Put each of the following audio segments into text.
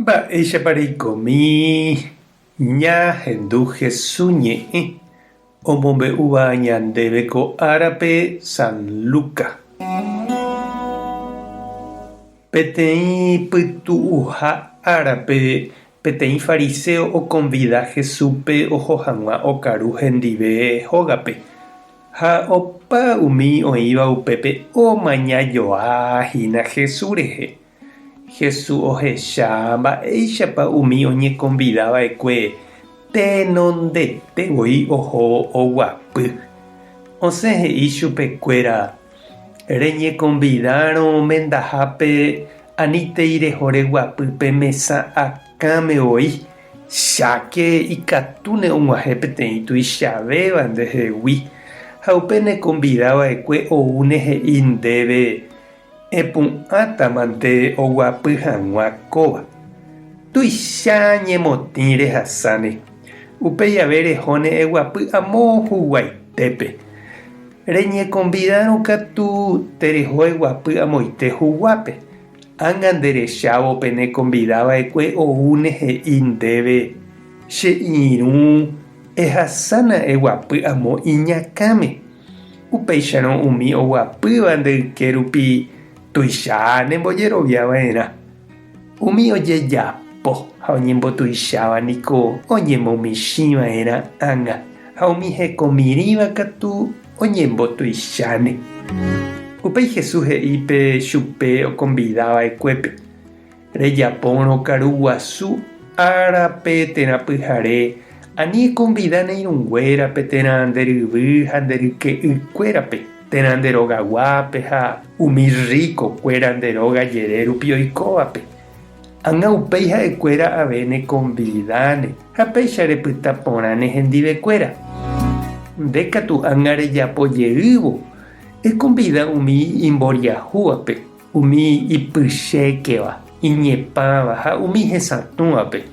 Mba'éichapareikomi ñahendu Jesús ñe'ẽ omombe'úva ñandéve ko árape San Lucas. Peteĩ pytu'uha árape peteĩ fariseo oconvida Jesúspe oho hag̃ua okaru hendive hógape. Ha opa umi oĩva upépe omañajoahína Jesús rehe. Jesús ohecha mba'éichapa umi oñeconvidava'ekue tenondetevoi oho oguapy. Osẽ he'i chupekuéra reñeconvidaron mendahápe aníntei reho reguapy pe mesa akãmevoi cháke ikatúne og̃uahẽ peteĩ tuichavéva ndehegui. Ha upe neconvidava'ekue oúne he'i ndéve epu'ãtamante oguapy hag̃ua kóva. Tuicha ñemotĩ rehasáne. Upe jave rehóne eguapy amo huguaitépe. Reñeconvidaron katu tereho eguapy amoite huguápe. Ág̃a nderechávope neconvidava'ekue oúne he'i ndéve che irũ ehasána eguapy amo iñakãme. Upéicharõ umi oguapýva ndeýke rupi tuicha nembojeroviava'erã. Umi ojejapo ha oñembotuicháva niko oñemomichĩva'erã ág̃a. Ha umi hekomirĩva katu oñembotuicháne. Upéi Jesús he'ípe chupe oconvidava'ekuépe. Rejapórõ okaru guasu árape térã pyhare ani econvida neirũnguérape térã nderyvy ha nderyke'ykuérape. Térã nderogaguápe ha umi rikokuéra nderogajere rupi oikóvape. Ág̃a upéi ha'ekuéra ave neconvidáne ha péicha repyta porãne hendivekuéra. Ndékatu ág̃a rejapojeývo econvida umi imboriahúvape, umi ipychékeva, iñepãva ha umi hesatũvape.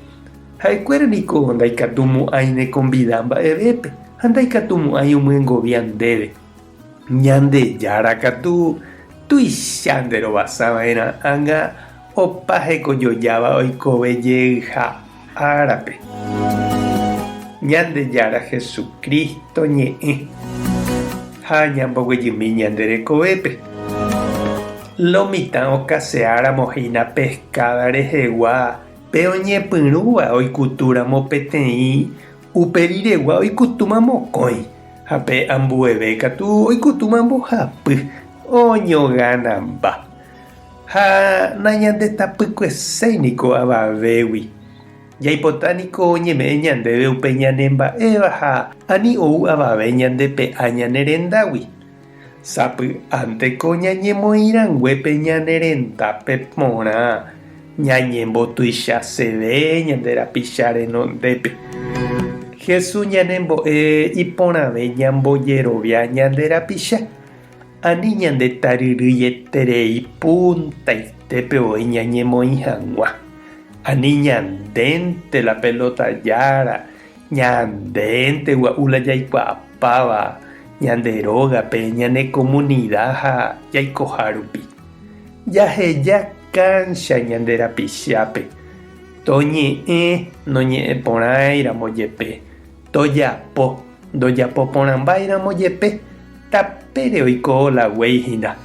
Ha'ekuéra niko ndaikatumu'ãi neconvida mba'evépe ha ndaikatumu'ãi umyengovia ndéve. Ñandejára katu tuicha nderovasava'erã ág̃a opa hekojojáva oikovejeyha árape. Ñandejára Jesucristo ñe'ẽ ha ñamboguejymi ñanderekovépe. Lo mitã okaseáramo-hína pescada rehegua pe oñepyrũva oikutúramo peteĩ upe riregua oikutúma mokõi ha pe ambueve katu oikutúma mbohapy oñogãnamba. Ha nañandetapykueséiniko avavégui. Jaipota niko oñeme'ẽ ñandéve upe ñanemba'éva ha ani ou avave ñandepe'a ñanerendágui. Sapy'ánteko ñañemoirãnguépe ñanerendápe porã ñañembotuichaseve ñanderapicha renondépe. Jesús ñanembo'e iporãve ñambojerovia ñanderapicha. Ani ñandetaryrýieterei puntaitépe ñañemoĩ hag̃ua. Ani ñandénte la pelotajára, ñandénte gua'u jaikuaapáva ñanderógape ñane comunidad ha jaikoha rupi. Jaheja cancha ñanderapichápe. Toñe'ẽ noñe'ẽporãiramo jepe. Tojapo ndojapoporãmbáiramo jepe. Tapére oiko olaguéihína.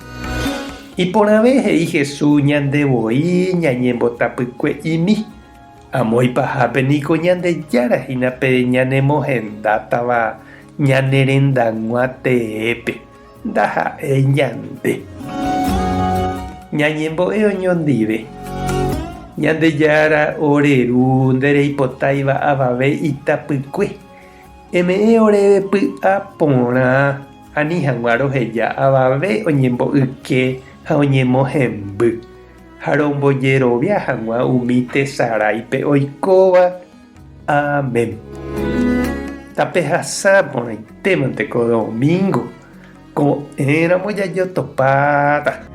Iporãve he'i Jesús ñandevoi ñañembotapykue-imi. Amo ipahápe niko ñandejárahína pe ñanemohendátava ñanerendag̃ua teépe. Ndaha'éi ñande. Ñañembo'e oñondive. Ñandejára oreru ndereipotáiva avave itapykue. Eme'ẽ oréve py'a porã ani hag̃ua roheja avave oñembo'yke ha oñemohemby. Ha rombojerovia hag̃ua umi tesaráipe oikóva. Amén. Tape hasã porãitémante ko domingo. Ko'ẽramo jajotopáta.